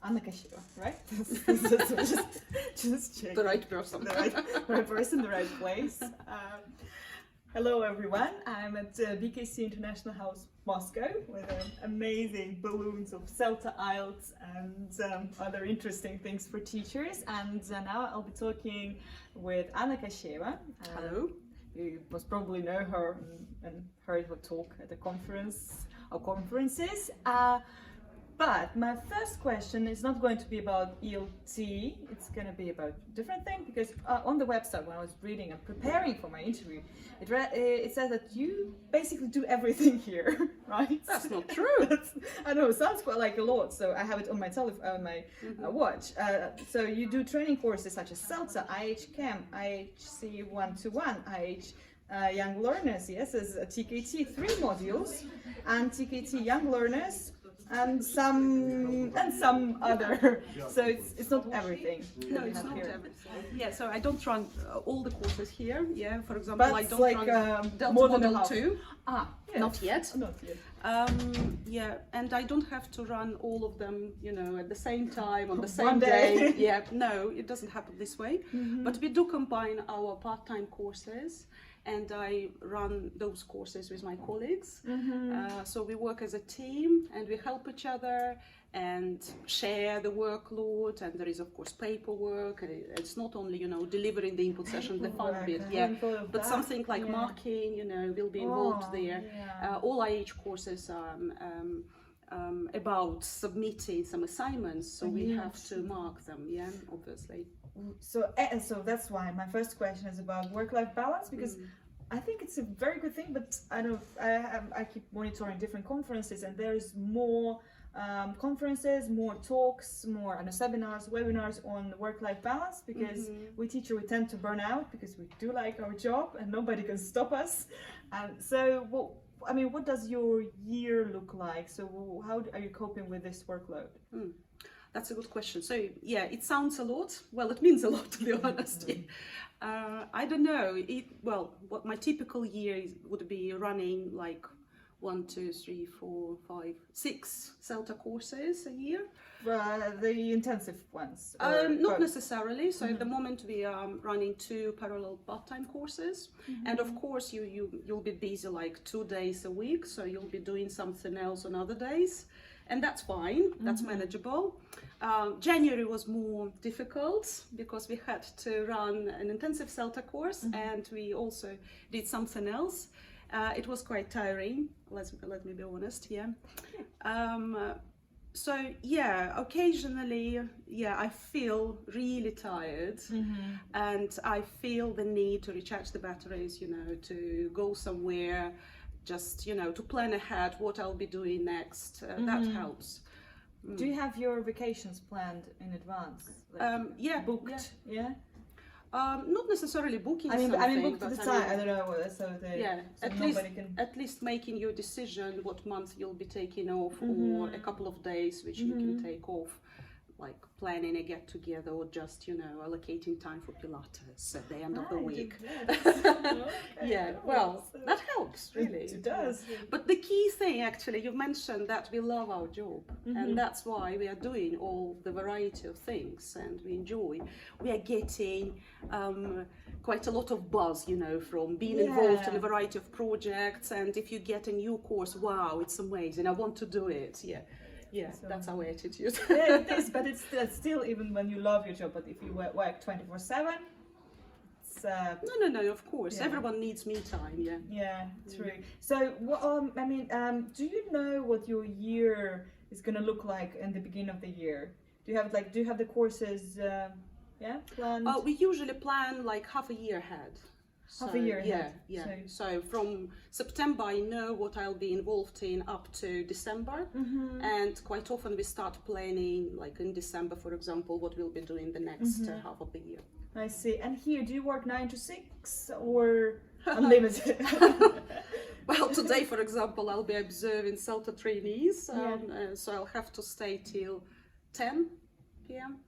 Anna Kashcheeva, right? just check. The right person. The right person, the right place. Hello everyone, I'm at BKC International House Moscow with amazing balloons of CELTA, IELTS and other interesting things for teachers. And now I'll be talking with Anna Kashcheeva. Hello. You must probably know her and heard her talk at the conference or conferences. But my first question is not going to be about ELT, it's going to be about a different thing, because on the website when I was reading and preparing for my interview, it says that you basically do everything here, right? That's not true. I know, it sounds quite like a lot, so I have it on my watch. So you do training courses such as CELTA, IH Chem, IHC 1-1, IH Young Learners, yes, as TKT 3 modules, and TKT Young Learners, and some other. So it's not everything. No, it's not everything. Yeah, so I don't run all the courses here. Yeah, for example, But I don't like, run Delta more than Model 2. Yes. Not yet. Not yet. Yeah, and I don't have to run all of them, you know, at the same time on the same One day. Yeah, no, it doesn't happen this way. But we do combine our part-time courses, and I run those courses with my colleagues. So we work as a team and we help each other and share the workload, and there is of course paperwork. It's not only, you know, delivering the input session, the fun bit, but something like marking, you know, will be involved there. All IH courses are about submitting some assignments, so we have to mark them, obviously. So that's why my first question is about work-life balance, because I think it's a very good thing, but I know I keep monitoring different conferences, and there is more conferences, more talks, more seminars, webinars on work-life balance, because we teachers, we tend to burn out because we do like our job and nobody can stop us. So what does your year look like? So how are you coping with this workload? That's a good question. So yeah, it sounds a lot. Well, it means a lot, to be honest. I don't know. What my typical year would be running like 1, 2, 3, 4, 5, 6 CELTA courses a year. The intensive ones? Not necessarily. So at the moment we are running 2 parallel part-time courses, and of course you'll be busy like 2 days a week, so you'll be doing something else on other days. And that's fine, that's manageable. January was more difficult because we had to run an intensive CELTA course, and we also did something else. It was quite tiring, let me be honest, so yeah, occasionally, I feel really tired, and I feel the need to recharge the batteries, you know, to go somewhere, just, you know, to plan ahead what I'll be doing next. That helps. Do you have your vacations planned in advance? Like booked? Yeah. Not necessarily booking. I mean booked at the time. I don't know. So at least making your decision what month you'll be taking off, or a couple of days which you can take off, like planning a get together, or just, you know, allocating time for Pilates at the end of the week. Well, that helps really. It does. But the key thing, actually, you mentioned that we love our job, and that's why we are doing all the variety of things, and we enjoy. We are getting quite a lot of buzz, you know, from being involved in a variety of projects, and if you get a new course, wow, it's amazing, I want to do it. So, that's our attitude. Yeah, it is, but it's still, even when you love your job, but if you work 24/7, it's... No, of course, everyone needs me time, Yeah, true. So, do you know what your year is going to look like in the beginning of the year? Do you have the courses, planned? We usually plan like half a year ahead. Half a year ahead. So from September I know what I'll be involved in up to December, and quite often we start planning, like in December, for example, what we'll be doing the next half of the year. I see. And here, do you work 9 to 6 or unlimited? Well, today, for example, I'll be observing CELTA trainees, so I'll have to stay till 10 p.m.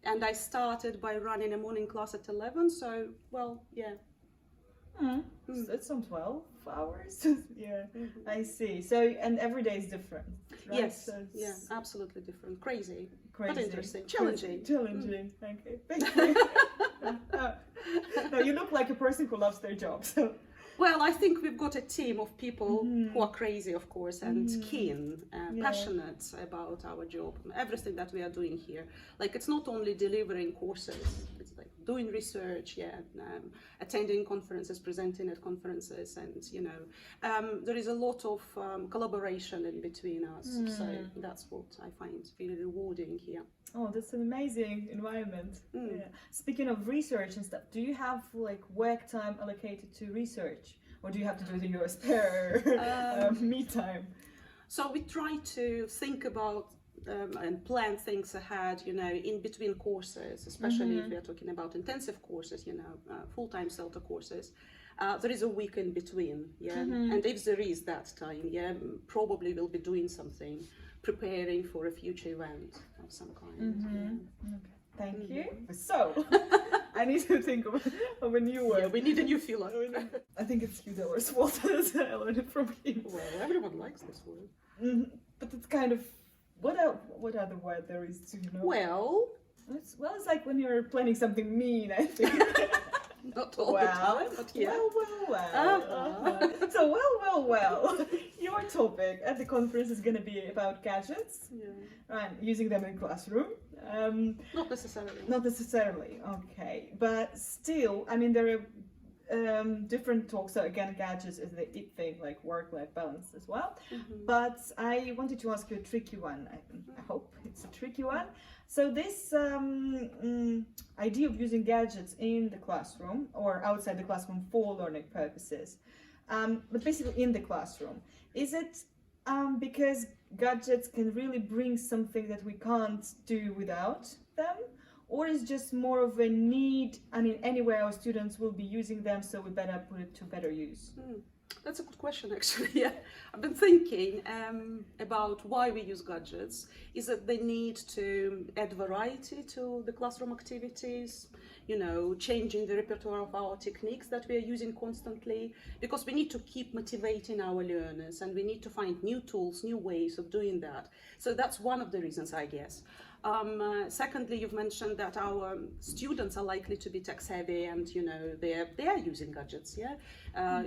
And I started by running a morning class at 11, so, well, That's some 12 hours. Yeah, I see. So, and every day is different, right? Yes, So yeah, absolutely different. Crazy, crazy. but interesting, challenging. Challenging. Okay, thank you. No, you look like a person who loves their job. So. Well, I think we've got a team of people who are crazy, of course, and keen, passionate about our job, everything that we are doing here. Like, it's not only delivering courses, it's like doing research, attending conferences, presenting at conferences, and, you know, there is a lot of collaboration in between us. So that's what I find really rewarding here. Oh, that's an amazing environment. Yeah. Speaking of research and stuff, do you have like work time allocated to research, or do you have to do it in your spare me time? So we try to think about and plan things ahead, you know, in between courses, especially if we are talking about intensive courses, you know, full-time CELTA courses. There is a week in between, and if there is that time, probably we'll be doing something, preparing for a future event of some kind. Okay. Thank you. So, I need to think of a new word. Yeah, we need a new filler. I think it's cute that we're swollen. I learned it from him. Well, everyone likes this word. But it's kind of, what other word there is to, you know? Well, it's like when you're planning something mean, I think. Not all the time, but yeah. Well. So, well. Your topic at the conference is going to be about gadgets, right? Using them in classroom. Not necessarily. Not necessarily, okay. But still, I mean, there are different talks. So again, gadgets is the it thing, like work-life balance as well. But I wanted to ask you a tricky one. I hope it's a tricky one. So this idea of using gadgets in the classroom or outside the classroom for learning purposes, but basically in the classroom, is it because gadgets can really bring something that we can't do without them? Or is just more of a need? I mean, anyway, our students will be using them, so we better put it to better use. That's a good question, actually. Yeah, I've been thinking about why we use gadgets. Is it the need to add variety to the classroom activities? You know, changing the repertoire of our techniques that we are using constantly, because we need to keep motivating our learners and we need to find new tools, new ways of doing that. So that's one of the reasons, I guess. Secondly, you've mentioned that our students are likely to be tech savvy and, you know, they are using gadgets,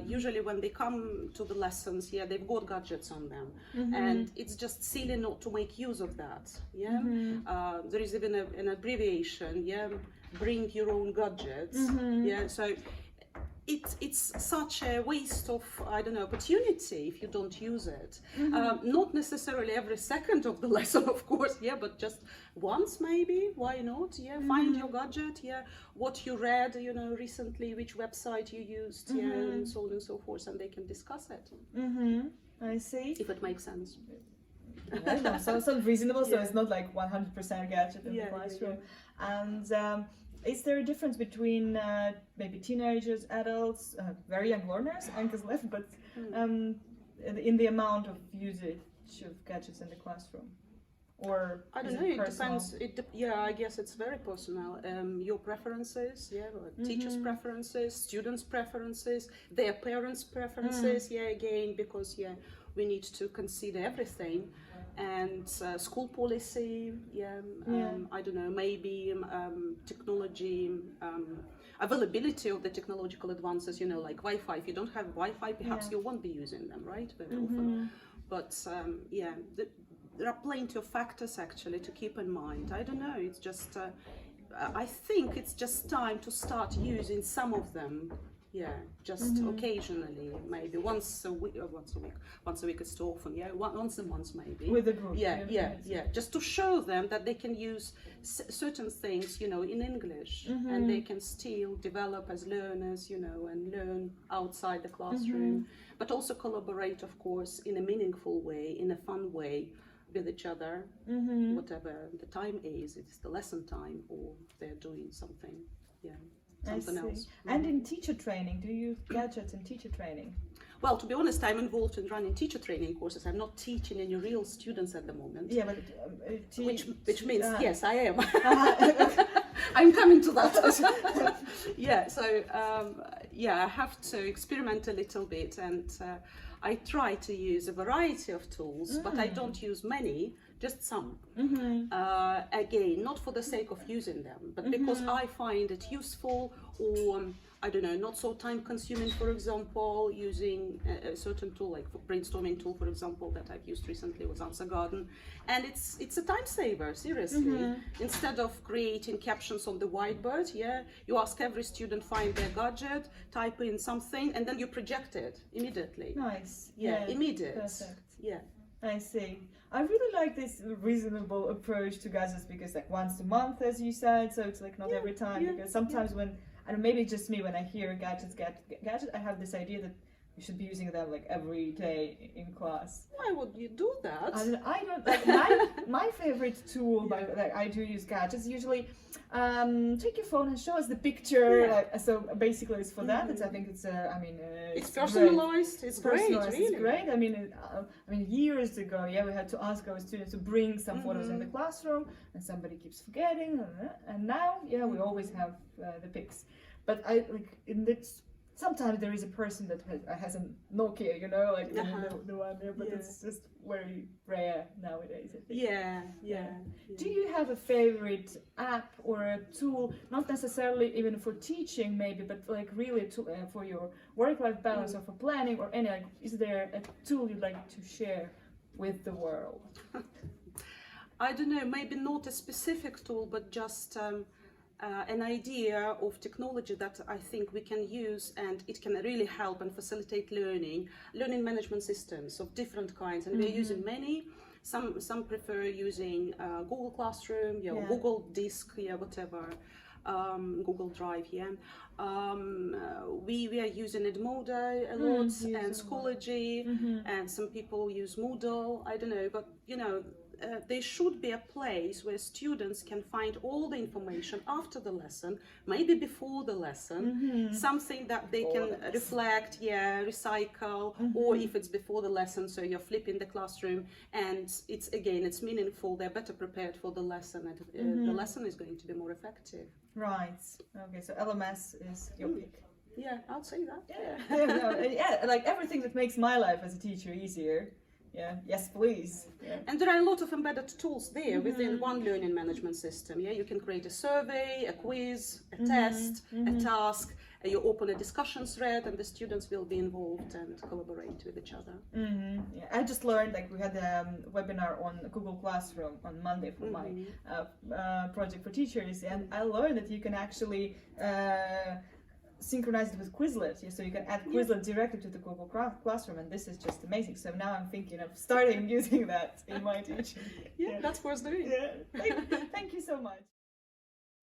usually when they come to the lessons, they've got gadgets on them, and it's just silly not to make use of that, there is even an abbreviation, bring your own gadgets, so it's such a waste of, I don't know, opportunity if you don't use it. Not necessarily every second of the lesson, of course, but just once maybe, why not? Find your gadget, what you read, you know, recently, which website you used, and so on and so forth, and they can discuss it. I see. If it makes sense. So reasonable, so it's not like 100% gadget in the classroom. And is there a difference between maybe teenagers, adults, very young learners, Anka's left, but in the amount of usage of gadgets in the classroom? Or I don't know, it depends. I guess it's very personal. Your preferences, teachers' preferences, students' preferences, their parents' preferences, again, because we need to consider everything. And school policy, I don't know, maybe technology, availability of the technological advances, you know, like Wi-Fi. If you don't have Wi-Fi, perhaps you won't be using them, right, very often. But there are plenty of factors actually to keep in mind. I don't know, it's just, I think it's just time to start using some of them. Just occasionally, maybe once a week is too often. Once a month maybe. With a group. Just to show them that they can use certain things, you know, in English, and they can still develop as learners, you know, and learn outside the classroom, but also collaborate, of course, in a meaningful way, in a fun way, with each other, whatever the time is, it's the lesson time, or they're doing something. Something else. And in teacher training, do you use gadgets in teacher training? Well, to be honest, I'm involved in running teacher training courses. I'm not teaching any real students at the moment. But which means yes, I am. I'm coming to that. So yeah, I have to experiment a little bit, and I try to use a variety of tools, but I don't use many, just some. Again, not for the sake of using them, but because I find it useful, or I don't know, not so time consuming. For example, using a certain tool, like brainstorming tool, for example, that I've used recently was Answer Garden, and it's a time saver, seriously. Instead of creating captions on the whiteboard, yeah, you ask every student find their gadget, type in something, and then you project it immediately. Nice. Yeah, immediate. Perfect. Yeah. I see. I really like this reasonable approach to gadgets, because like once a month, as you said, so it's like not every time, because sometimes when, I don't know, maybe it's just me, when I hear gadget, I have this idea that you should be using them like every day in class. Why would you do that? I don't like my favorite tool, like I do use gadgets usually. Take your phone and show us the picture. Like, so basically, it's for that. I think it's it's personalized. Great. It's great. Really. It's great. I mean, years ago, we had to ask our students to bring some photos in the classroom, and somebody keeps forgetting. And now, we always have the pics. But I like in this. Sometimes there is a person that has a Nokia, like the one there, but it's just very rare nowadays, I think. Yeah. Do you have a favorite app or a tool, not necessarily even for teaching maybe, but like really for your work-life balance or for planning or any, like, is there a tool you'd like to share with the world? I don't know, maybe not a specific tool, but just an idea of technology that I think we can use, and it can really help and facilitate learning management systems of different kinds, and we're using many. Some prefer using Google Classroom, Google Disk, whatever, Google Drive. We are using Edmodo a lot, and Schoology, and some people use Moodle. I don't know, but there should be a place where students can find all the information after the lesson, maybe before the lesson, something that they can reflect, recycle, or if it's before the lesson, so you're flipping the classroom, and it's meaningful, they're better prepared for the lesson, and the lesson is going to be more effective. Right. Okay, so LMS is your pick. Yeah, I'll say that. Like everything that makes my life as a teacher easier. Yes, please. And there are a lot of embedded tools there within one learning management system. You can create a survey, a quiz, a test, a task. You open a discussion thread, and the students will be involved and collaborate with each other. I just learned, like, we had a webinar on Google Classroom on Monday for my project for teachers, and I learned that you can actually synchronize it with Quizlet, so you can add Quizlet directly to the Google Classroom, and this is just amazing. So now I'm thinking of starting using that in my teaching. That's worth doing. Thank